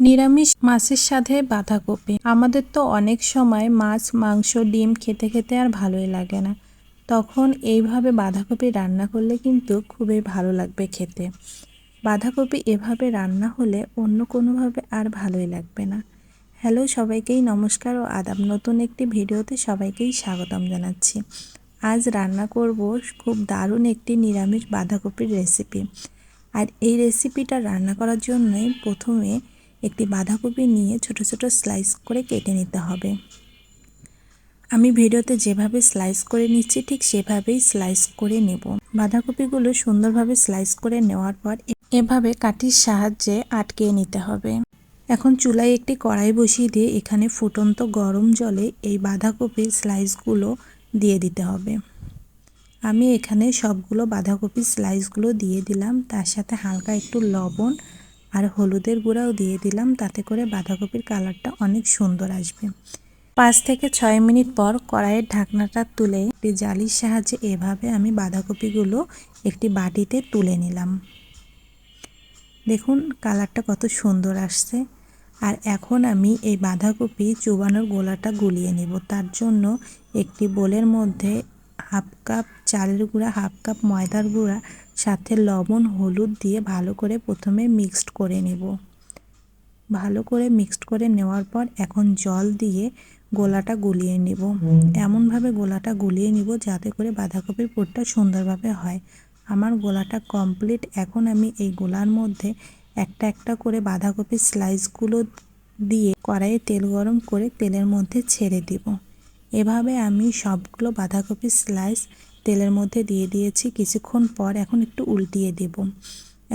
নিরামিষ মাছের সাথে বাঁধাকপি। আমাদের তো অনেক সময় মাছ, মাংস, ডিম খেতে খেতে আর ভালোই লাগে না, তখন এইভাবে বাঁধাকপি রান্না করলে কিন্তু খুবই ভালো লাগবে খেতে। বাঁধাকপি এভাবে রান্না হলে অন্য কোনোভাবে আর ভালোই লাগবে না। হ্যালো, সবাইকেই নমস্কার ও আদাব। নতুন একটি ভিডিওতে সবাইকেই স্বাগতম জানাচ্ছি। আজ রান্না করব খুব দারুণ একটি নিরামিষ বাঁধাকপির রেসিপি। আর এই রেসিপিটা রান্না করার জন্যই প্রথমে একটি বাঁধাকপি নিয়ে ছোট ছোট স্লাইস করে কেটে নিতে হবে। আমি ভিডিওতে যেভাবে স্লাইস করে নিচ্ছি ঠিক সেভাবেই স্লাইস করে নেব। বাঁধাকপিগুলো সুন্দরভাবে স্লাইস করে নেওয়ার পর এভাবে কাঠির সাহায্যে আটকে নিতে হবে। এখন চুলায় একটি কড়াই বসিয়ে দিয়ে এখানে ফুটন্ত গরম জলে এই বাঁধাকপির স্লাইসগুলো দিয়ে দিতে হবে। আমি এখানে সবগুলো বাঁধাকপির স্লাইসগুলো দিয়ে দিলাম, তার সাথে হালকা একটু লবণ আর হলুদের গুঁড়াও দিয়ে দিলাম, তাতে করে বাঁধাকপির কালারটা অনেক সুন্দর আসবে। 5 থেকে 6 মিনিট পর কড়াইয়ের ঢাকনাটা তুলে একটি জালির সাহায্যে এভাবে আমি বাঁধাকপিগুলো একটি বাটিতে তুলে নিলাম। দেখুন কালারটা কত সুন্দর আসছে। আর এখন আমি এই বাঁধাকপি চুবানোর গোলাটা গুলিয়ে নেব। তার জন্য একটি বোলের মধ্যে হাফ কাপ চালের গুঁড়া, হাফ কাপ ময়দার গুঁড়া, সাথে লবণ, হলুদ দিয়ে ভালো করে প্রথমে মিক্সড করে নেব। ভালো করে মিক্সড করে নেওয়ার পর এখন জল দিয়ে গোলাটা গুলিয়ে নেব। এমনভাবে গোলাটা গুলিয়ে নিব যাতে করে বাঁধাকপির পুরটা সুন্দরভাবে হয়। আমার গোলাটা কমপ্লিট। এখন আমি এই গোলার মধ্যে একটা একটা করে বাঁধাকপির স্লাইসগুলো দিয়ে কড়াইয়ে তেল গরম করে তেলের মধ্যে ছেড়ে দিব। এভাবে আমি সবগুলো বাঁধাকপির স্লাইস তেলের মধ্যে দিয়ে দিয়েছি। কিছুক্ষণ পর এখন একটু উল্টিয়ে দেব।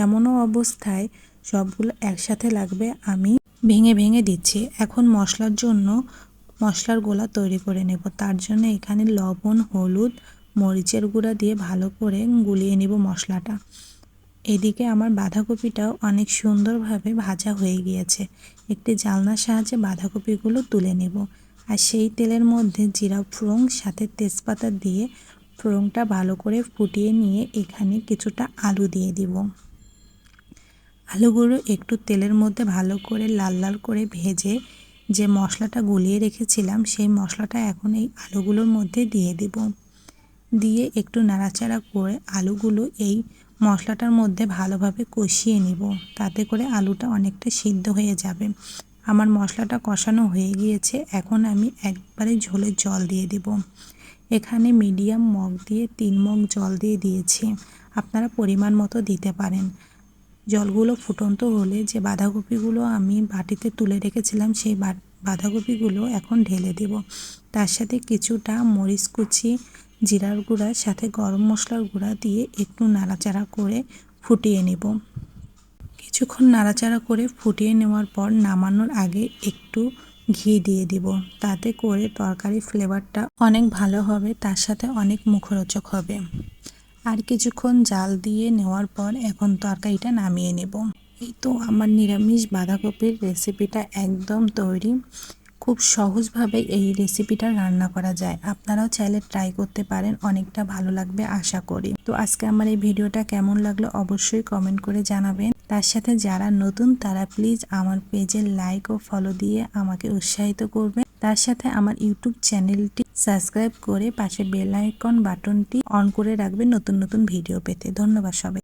এমনও অবস্থায় সবগুলো একসাথে লাগবে আমি ভেঙে ভেঙে দিচ্ছি। এখন মশলার জন্য মশলার গোলা তৈরি করে নেব। তার জন্য এখানে লবণ, হলুদ, মরিচের গুঁড়া দিয়ে ভালো করে গুলিয়ে নেব মশলাটা। এদিকে আমার বাঁধাকপিটাও অনেক সুন্দরভাবে ভাজা হয়ে গিয়েছে। একটি জালনার সাহায্যে বাঁধাকপিগুলো তুলে নেব। আর সেই তেলের মধ্যে জিরা ফোড়ন সাথে তেজপাতা দিয়ে ফোড়নটা ভালো করে ফুটিয়ে নিয়ে এখানে কিছুটা আলু দিয়ে দিব। আলুগুলো একটু তেলের মধ্যে ভালো করে লাল লাল করে ভেজে যে মশলাটা গুলিয়ে রেখেছিলাম সেই মশলাটা এখন এই আলুগুলোর মধ্যে দিয়ে দেব। দিয়ে একটু নাড়াচাড়া করে আলুগুলো এই মশলাটার মধ্যে ভালোভাবে কষিয়ে নেব, তাতে করে আলুটা অনেকটা সিদ্ধ হয়ে যাবে। আমার মশলাটা কষানো হয়ে গিয়েছে। এখন আমি একবারে ঝোলের জল দিয়ে দেব। এখানে মিডিয়াম মগ দিয়ে 3 মগ জল দিয়ে দিয়েছি। আপনারা পরিমাণ মতো দিতে পারেন। জলগুলো ফুটন্ত হলে যে বাঁধাকপিগুলো আমি বাটিতে তুলে রেখেছিলাম সেই বাঁধাকপিগুলো এখন ঢেলে দেব। তার সাথে কিছুটা মরিচ কুচি, জিরার গুঁড়া সাথে গরম মশলার গুঁড়া দিয়ে একটু নাড়াচাড়া করে ফুটিয়ে নেব। কিছুক্ষণ নাড়াচাড়া করে ফুটিয়ে নেওয়ার পর নামানোর আগে একটু ঘি দিয়ে দিব, তাতে করে তরকারির ফ্লেভারটা অনেক ভালো হবে, তার সাথে অনেক মুখরোচক হবে। আর কিছুক্ষণ জাল দিয়ে নেওয়ার পর এখন তরকারিটা নামিয়ে নেব। এই তো আমার নিরামিষ বাঁধাকপির রেসিপিটা একদম তৈরি। খুব সহজভাবে এই রেসিপিটা রান্না করা যায়। আপনারাও চাইলে ট্রাই করতে পারেন, অনেকটা ভালো লাগবে আশা করি। তো আজকে আমার এই ভিডিওটা কেমন লাগলো অবশ্যই কমেন্ট করে জানাবেন। তার সাথে যারা নতুন তারা প্লিজ আমার পেজে লাইক ও ফলো দিয়ে আমাকে উৎসাহিত করবেন। তার সাথে আমার ইউটিউব চ্যানেলটি সাবস্ক্রাইব করে পাশে বেল আইকন বাটনটি অন করে রাখবেন নতুন নতুন ভিডিও পেতে। ধন্যবাদ সবাই।